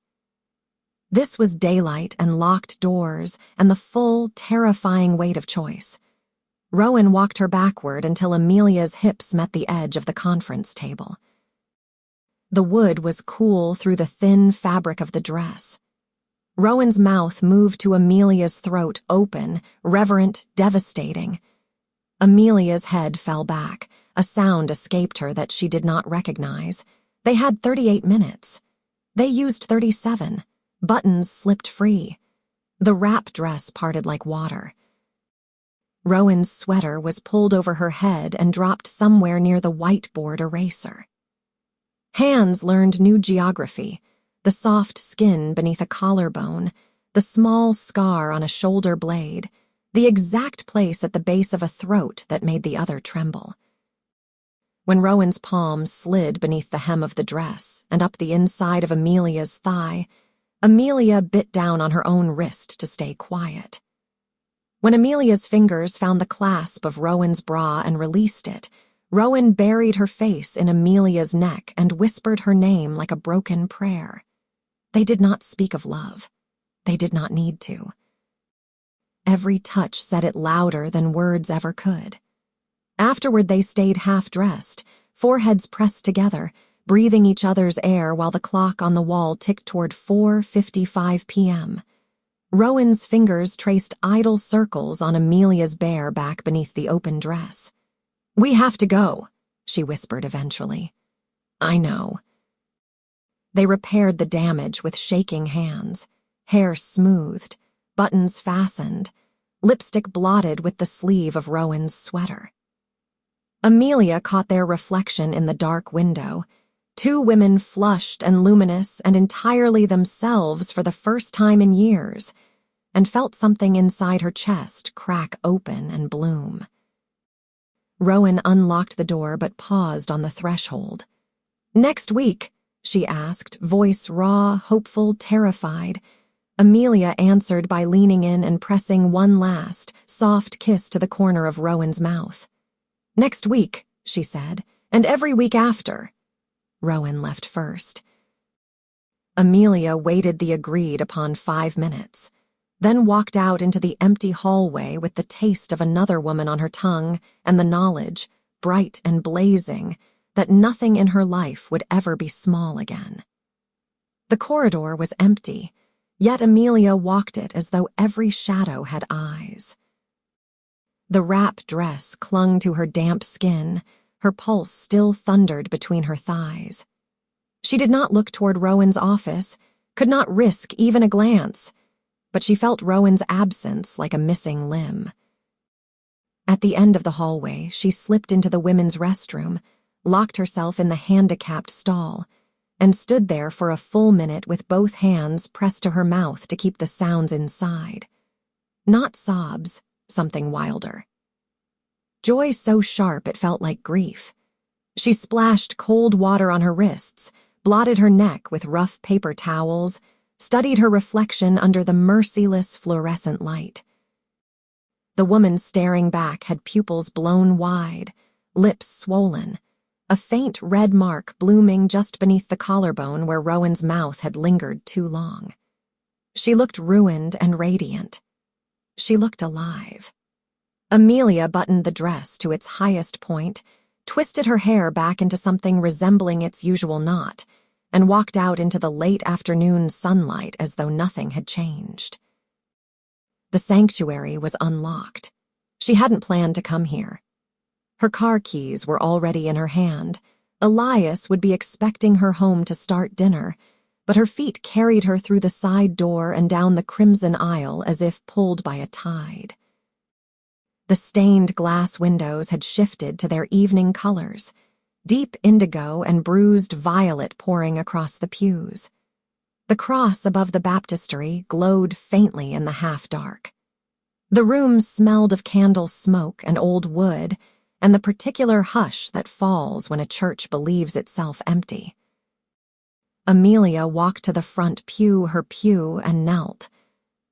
[SPEAKER 1] This was daylight and locked doors and the full, terrifying weight of choice. Rowan walked her backward until Amelia's hips met the edge of the conference table. The wood was cool through the thin fabric of the dress. Rowan's mouth moved to Amelia's throat, open, reverent, devastating. Amelia's head fell back. A sound escaped her that she did not recognize. They had 38 minutes. They used 37. Buttons slipped free. The wrap dress parted like water. Rowan's sweater was pulled over her head and dropped somewhere near the whiteboard eraser. Hands learned new geography, the soft skin beneath a collarbone, the small scar on a shoulder blade, the exact place at the base of a throat that made the other tremble. When Rowan's palm slid beneath the hem of the dress and up the inside of Amelia's thigh, Amelia bit down on her own wrist to stay quiet. When Amelia's fingers found the clasp of Rowan's bra and released it, Rowan buried her face in Amelia's neck and whispered her name like a broken prayer. They did not speak of love. They did not need to. Every touch said it louder than words ever could. Afterward, they stayed half-dressed, foreheads pressed together, breathing each other's air while the clock on the wall ticked toward 4:55 p.m. Rowan's fingers traced idle circles on Amelia's bare back beneath the open dress. "We have to go," she whispered eventually. "I know." They repaired the damage with shaking hands, hair smoothed, buttons fastened, lipstick blotted with the sleeve of Rowan's sweater. Amelia caught their reflection in the dark window, two women flushed and luminous and entirely themselves for the first time in years, and felt something inside her chest crack open and bloom. Rowan unlocked the door but paused on the threshold. "Next week?" she asked, voice raw, hopeful, terrified. Amelia answered by leaning in and pressing one last, soft kiss to the corner of Rowan's mouth. "Next week," she said, "and every week after." Rowan left first. Amelia waited the agreed upon 5 minutes, then walked out into the empty hallway with the taste of another woman on her tongue and the knowledge, bright and blazing, that nothing in her life would ever be small again. The corridor was empty, yet Amelia walked it as though every shadow had eyes. The wrap dress clung to her damp skin, her pulse still thundered between her thighs. She did not look toward Rowan's office, could not risk even a glance, but she felt Rowan's absence like a missing limb. At the end of the hallway, she slipped into the women's restroom, locked herself in the handicapped stall, and stood there for a full minute with both hands pressed to her mouth to keep the sounds inside. Not sobs, something wilder. Joy so sharp it felt like grief. She splashed cold water on her wrists, blotted her neck with rough paper towels, studied her reflection under the merciless fluorescent light. The woman staring back had pupils blown wide, lips swollen, a faint red mark blooming just beneath the collarbone where Rowan's mouth had lingered too long. She looked ruined and radiant. She looked alive. Amelia buttoned the dress to its highest point, twisted her hair back into something resembling its usual knot, and walked out into the late afternoon sunlight as though nothing had changed. The sanctuary was unlocked. She hadn't planned to come here. Her car keys were already in her hand. Elias would be expecting her home to start dinner, but her feet carried her through the side door and down the crimson aisle as if pulled by a tide. The stained glass windows had shifted to their evening colors, deep indigo and bruised violet pouring across the pews. The cross above the baptistry glowed faintly in the half-dark. The room smelled of candle smoke and old wood, and the particular hush that falls when a church believes itself empty. Amelia walked to the front pew, her pew, and knelt.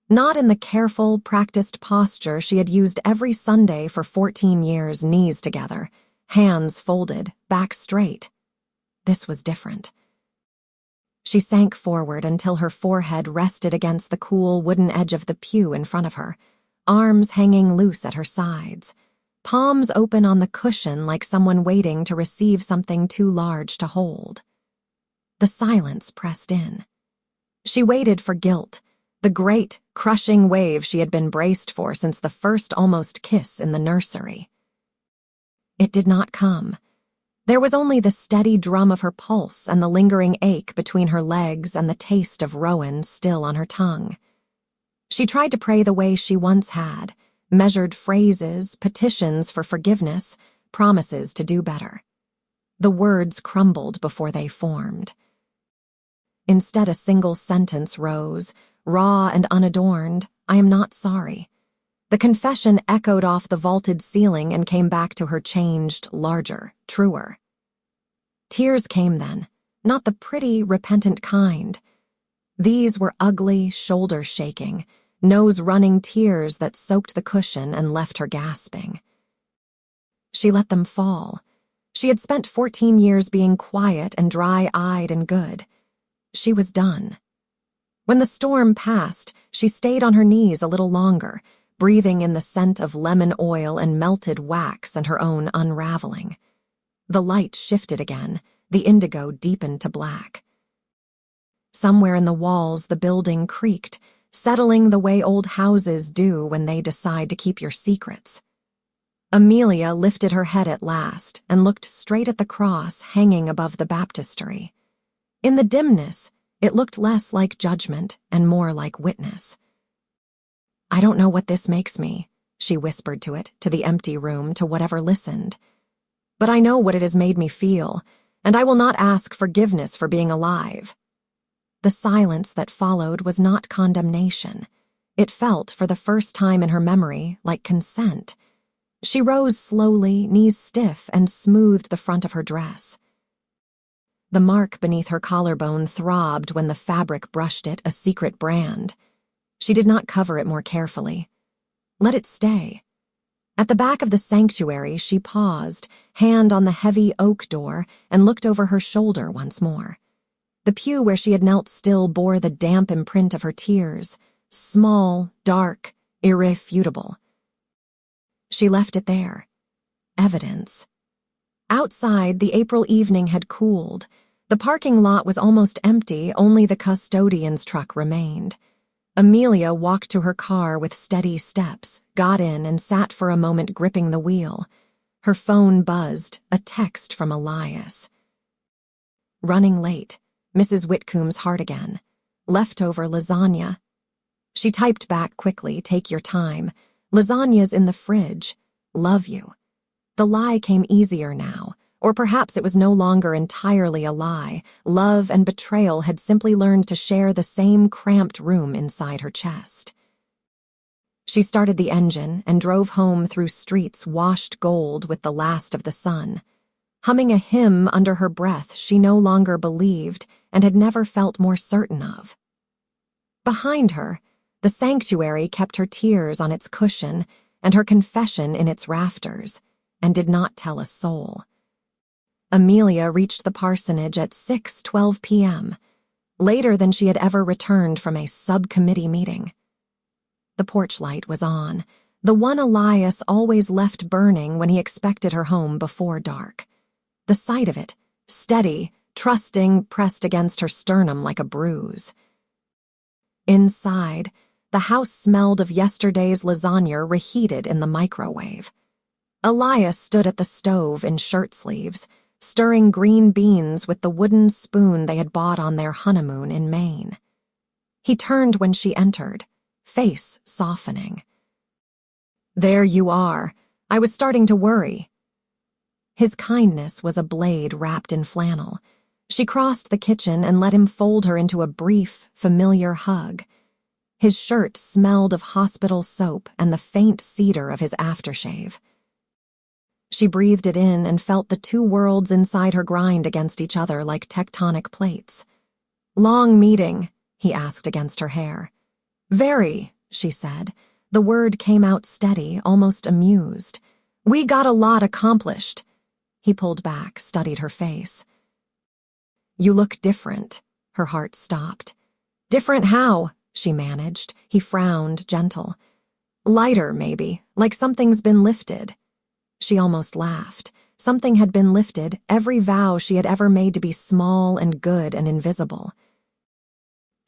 [SPEAKER 1] Not in the careful, practiced posture she had used every Sunday for 14 years, knees together, hands folded, back straight. This was different. She sank forward until her forehead rested against the cool wooden edge of the pew in front of her, arms hanging loose at her sides, palms open on the cushion like someone waiting to receive something too large to hold. The silence pressed in. She waited for guilt, the great, crushing wave she had been braced for since the first almost kiss in the nursery. It did not come. There was only the steady drum of her pulse and the lingering ache between her legs and the taste of Rowan still on her tongue. She tried to pray the way she once had, measured phrases, petitions for forgiveness, promises to do better. The words crumbled before they formed. Instead, a single sentence rose, raw and unadorned, "I am not sorry." The confession echoed off the vaulted ceiling and came back to her changed, larger, truer. Tears came then, not the pretty, repentant kind. These were ugly, shoulder-shaking, nose-running tears that soaked the cushion and left her gasping. She let them fall. She had spent 14 years being quiet and dry-eyed and good. She was done. When the storm passed, she stayed on her knees a little longer, breathing in the scent of lemon oil and melted wax and her own unraveling. The light shifted again, the indigo deepened to black. Somewhere in the walls the building creaked, settling the way old houses do when they decide to keep your secrets. Amelia lifted her head at last and looked straight at the cross hanging above the baptistery. In the dimness, it looked less like judgment and more like witness. "I don't know what this makes me," she whispered to it, to the empty room, to whatever listened. "But I know what it has made me feel, and I will not ask forgiveness for being alive." The silence that followed was not condemnation. It felt, for the first time in her memory, like consent. She rose slowly, knees stiff, and smoothed the front of her dress. The mark beneath her collarbone throbbed when the fabric brushed it, a secret brand. She did not cover it more carefully. Let it stay. At the back of the sanctuary, she paused, hand on the heavy oak door, and looked over her shoulder once more. The pew where she had knelt still bore the damp imprint of her tears, small, dark, irrefutable. She left it there. Evidence. Outside, the April evening had cooled. The parking lot was almost empty, only the custodian's truck remained. Amelia walked to her car with steady steps, got in, and sat for a moment gripping the wheel. Her phone buzzed, a text from Elias. "Running late. Mrs. Whitcomb's heart again. Leftover lasagna." She typed back quickly, "Take your time. Lasagna's in the fridge. Love you." The lie came easier now, or perhaps it was no longer entirely a lie. Love and betrayal had simply learned to share the same cramped room inside her chest. She started the engine and drove home through streets washed gold with the last of the sun. Humming a hymn under her breath she no longer believed and had never felt more certain of. Behind her, the sanctuary kept her tears on its cushion and her confession in its rafters, and did not tell a soul. Amelia reached the parsonage at 6:12 p.m., later than she had ever returned from a subcommittee meeting. The porch light was on, the one Elias always left burning when he expected her home before dark. The sight of it, steady, trusting, pressed against her sternum like a bruise. Inside, the house smelled of yesterday's lasagna reheated in the microwave. Elias stood at the stove in shirt sleeves, stirring green beans with the wooden spoon they had bought on their honeymoon in Maine. He turned when she entered, face softening. "There you are. I was starting to worry." His kindness was a blade wrapped in flannel. She crossed the kitchen and let him fold her into a brief, familiar hug. His shirt smelled of hospital soap and the faint cedar of his aftershave. She breathed it in and felt the two worlds inside her grind against each other like tectonic plates. "Long meeting?" he asked against her hair. "Very," she said. The word came out steady, almost amused. "We got a lot accomplished." He pulled back, studied her face. "You look different." Her heart stopped. "Different how?" she managed. He frowned, gentle. "Lighter, maybe, like something's been lifted." She almost laughed. Something had been lifted, every vow she had ever made to be small and good and invisible.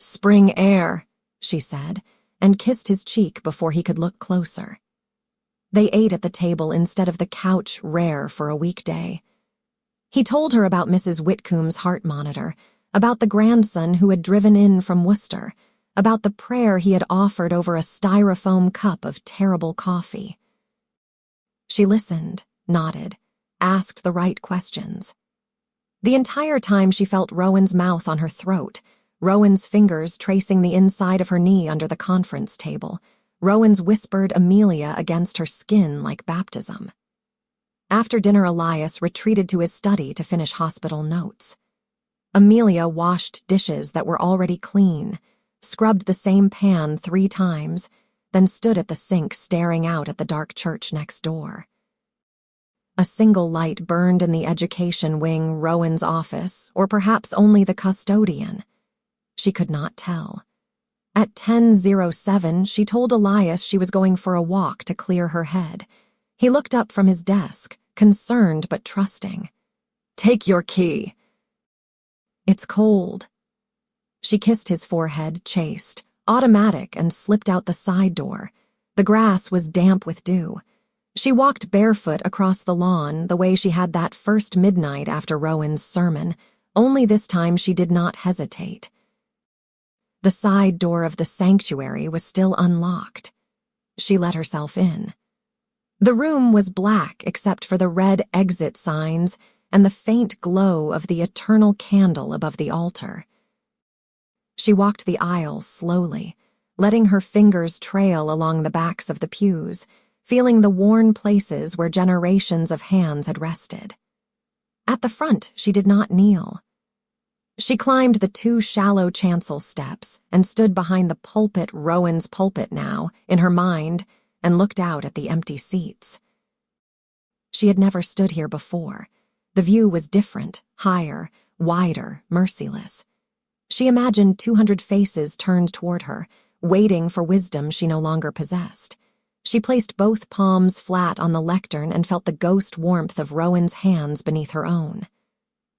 [SPEAKER 1] "Spring air," she said, and kissed his cheek before he could look closer. They ate at the table instead of the couch, rare for a weekday. He told her about Mrs. Whitcomb's heart monitor, about the grandson who had driven in from Worcester, about the prayer he had offered over a styrofoam cup of terrible coffee. She listened, nodded, asked the right questions. The entire time she felt Rowan's mouth on her throat, Rowan's fingers tracing the inside of her knee under the conference table, Rowan's whispered Amelia against her skin like baptism. After dinner, Elias retreated to his study to finish hospital notes. Amelia washed dishes that were already clean, scrubbed the same pan 3 times, then stood at the sink staring out at the dark church next door. A single light burned in the education wing, Rowan's office, or perhaps only the custodian. She could not tell. At 10:07, she told Elias she was going for a walk to clear her head. He looked up from his desk, concerned but trusting. "Take your key." "It's cold." She kissed his forehead, chaste, automatic, and slipped out the side door. The grass was damp with dew. She walked barefoot across the lawn the way she had that first midnight after Rowan's sermon, only this time she did not hesitate. The side door of the sanctuary was still unlocked. She let herself in. The room was black except for the red exit signs and the faint glow of the eternal candle above the altar. She walked the aisle slowly, letting her fingers trail along the backs of the pews, feeling the worn places where generations of hands had rested. At the front, she did not kneel. She climbed the 2 shallow chancel steps and stood behind the pulpit, Rowan's pulpit now, in her mind, and looked out at the empty seats. She had never stood here before. The view was different, higher, wider, merciless. She imagined 200 faces turned toward her, waiting for wisdom she no longer possessed. She placed both palms flat on the lectern and felt the ghost warmth of Rowan's hands beneath her own.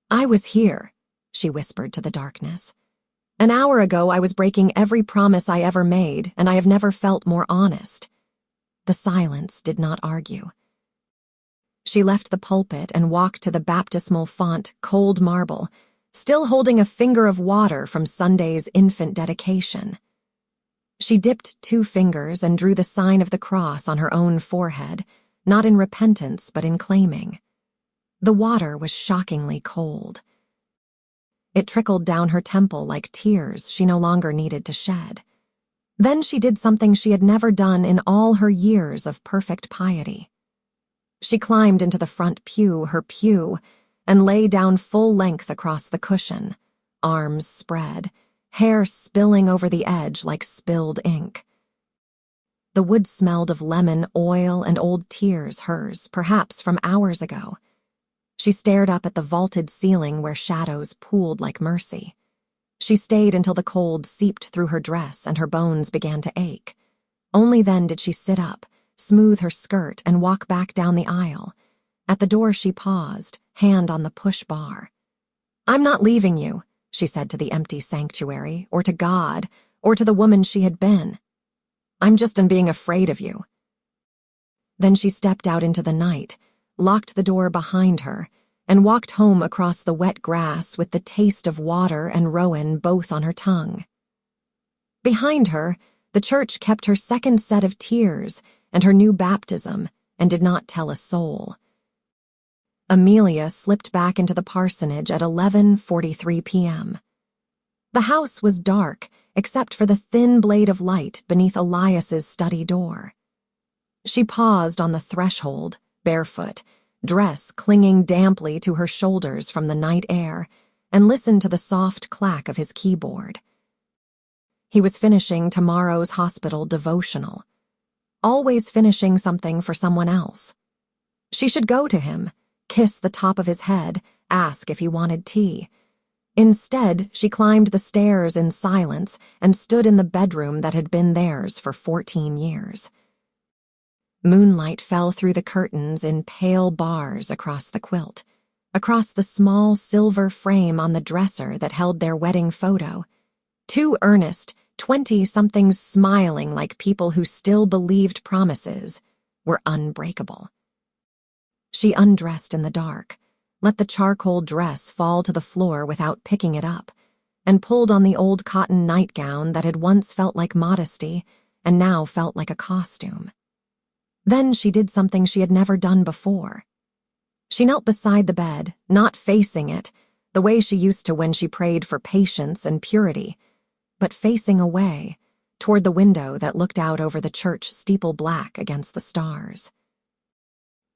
[SPEAKER 1] "I was here," she whispered to the darkness. "An hour ago I was breaking every promise I ever made, and I have never felt more honest." The silence did not argue. She left the pulpit and walked to the baptismal font, cold marble, still holding a finger of water from Sunday's infant dedication. She dipped 2 fingers and drew the sign of the cross on her own forehead, not in repentance but in claiming. The water was shockingly cold. It trickled down her temple like tears she no longer needed to shed. Then she did something she had never done in all her years of perfect piety. She climbed into the front pew, her pew, and lay down full length across the cushion, arms spread, hair spilling over the edge like spilled ink. The wood smelled of lemon, oil, and old tears, hers, perhaps from hours ago. She stared up at the vaulted ceiling where shadows pooled like mercy. She stayed until the cold seeped through her dress and her bones began to ache. Only then did she sit up, smooth her skirt, and walk back down the aisle. At the door she paused, hand on the push bar. "I'm not leaving you," she said to the empty sanctuary, or to God, or to the woman she had been. "I'm just in being afraid of you." Then she stepped out into the night, locked the door behind her, and walked home across the wet grass with the taste of water and Rowan both on her tongue. Behind her, the church kept her second set of tears and her new baptism and did not tell a soul. Amelia slipped back into the parsonage at 11:43 p.m. The house was dark except for the thin blade of light beneath Elias's study door. She paused on the threshold, barefoot, dress clinging damply to her shoulders from the night air, and listened to the soft clack of his keyboard. He was finishing tomorrow's hospital devotional, always finishing something for someone else. She should go to him, kiss the top of his head, ask if he wanted tea. Instead, she climbed the stairs in silence and stood in the bedroom that had been theirs for 14 years. Moonlight fell through the curtains in pale bars across the quilt, across the small silver frame on the dresser that held their wedding photo. 2 earnest 20-somethings smiling like people who still believed promises were unbreakable. She undressed in the dark, let the charcoal dress fall to the floor without picking it up, and pulled on the old cotton nightgown that had once felt like modesty and now felt like a costume. Then she did something she had never done before. She knelt beside the bed, not facing it, the way she used to when she prayed for patience and purity, but facing away, toward the window that looked out over the church steeple black against the stars.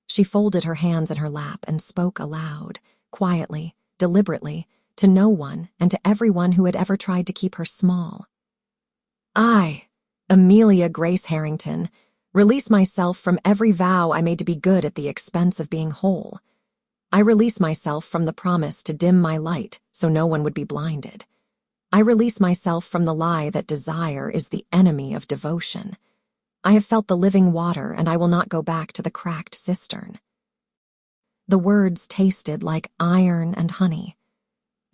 [SPEAKER 1] She folded her hands in her lap and spoke aloud, quietly, deliberately, to no one and to everyone who had ever tried to keep her small. I, Amelia Grace Harrington, release myself from every vow I made to be good at the expense of being whole. I release myself from the promise to dim my light so no one would be blinded. I release myself from the lie that desire is the enemy of devotion. I have felt the living water, and I will not go back to the cracked cistern. The words tasted like iron and honey.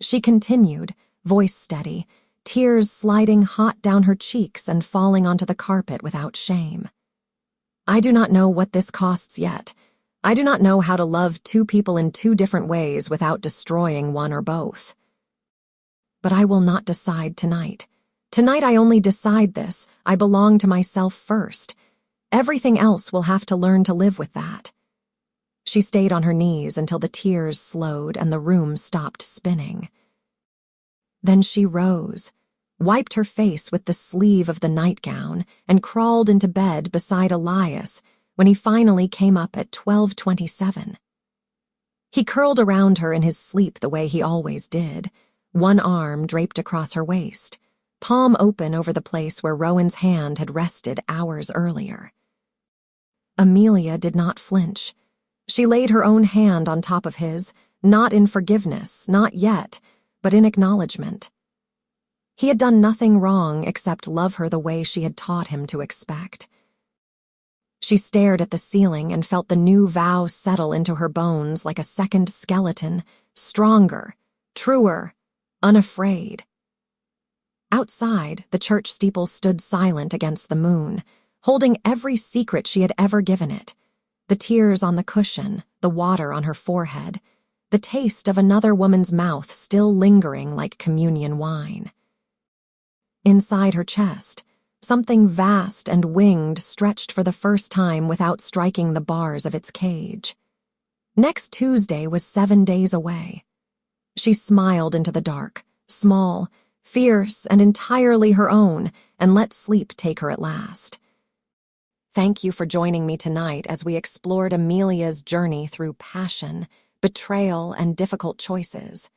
[SPEAKER 1] She continued, voice steady, tears sliding hot down her cheeks and falling onto the carpet without shame. I do not know what this costs yet. I do not know how to love two people in two different ways without destroying one or both. But I will not decide tonight. Tonight I only decide this. I belong to myself first. Everything else will have to learn to live with that. She stayed on her knees until the tears slowed and the room stopped spinning. Then she rose, wiped her face with the sleeve of the nightgown, and crawled into bed beside Elias when he finally came up at 12:27. He curled around her in his sleep the way he always did, one arm draped across her waist, palm open over the place where Rowan's hand had rested hours earlier. Amelia did not flinch. She laid her own hand on top of his, not in forgiveness, not yet, but in acknowledgement. He had done nothing wrong except love her the way she had taught him to expect. She stared at the ceiling and felt the new vow settle into her bones like a second skeleton, stronger, truer, unafraid. Outside, the church steeple stood silent against the moon, holding every secret she had ever given it. The tears on the cushion, the water on her forehead, the taste of another woman's mouth still lingering like communion wine. Inside her chest, something vast and winged stretched for the first time without striking the bars of its cage. Next Tuesday was 7 days away. She smiled into the dark, small, fierce, and entirely her own, and let sleep take her at last. Thank you for joining me tonight as we explored Amelia's journey through passion, betrayal, and difficult choices.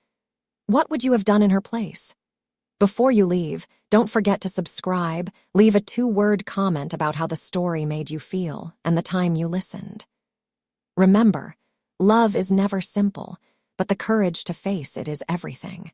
[SPEAKER 1] What would you have done in her place? Before you leave, don't forget to subscribe, leave a 2-word comment about how the story made you feel and the time you listened. Remember, love is never simple, but the courage to face it is everything.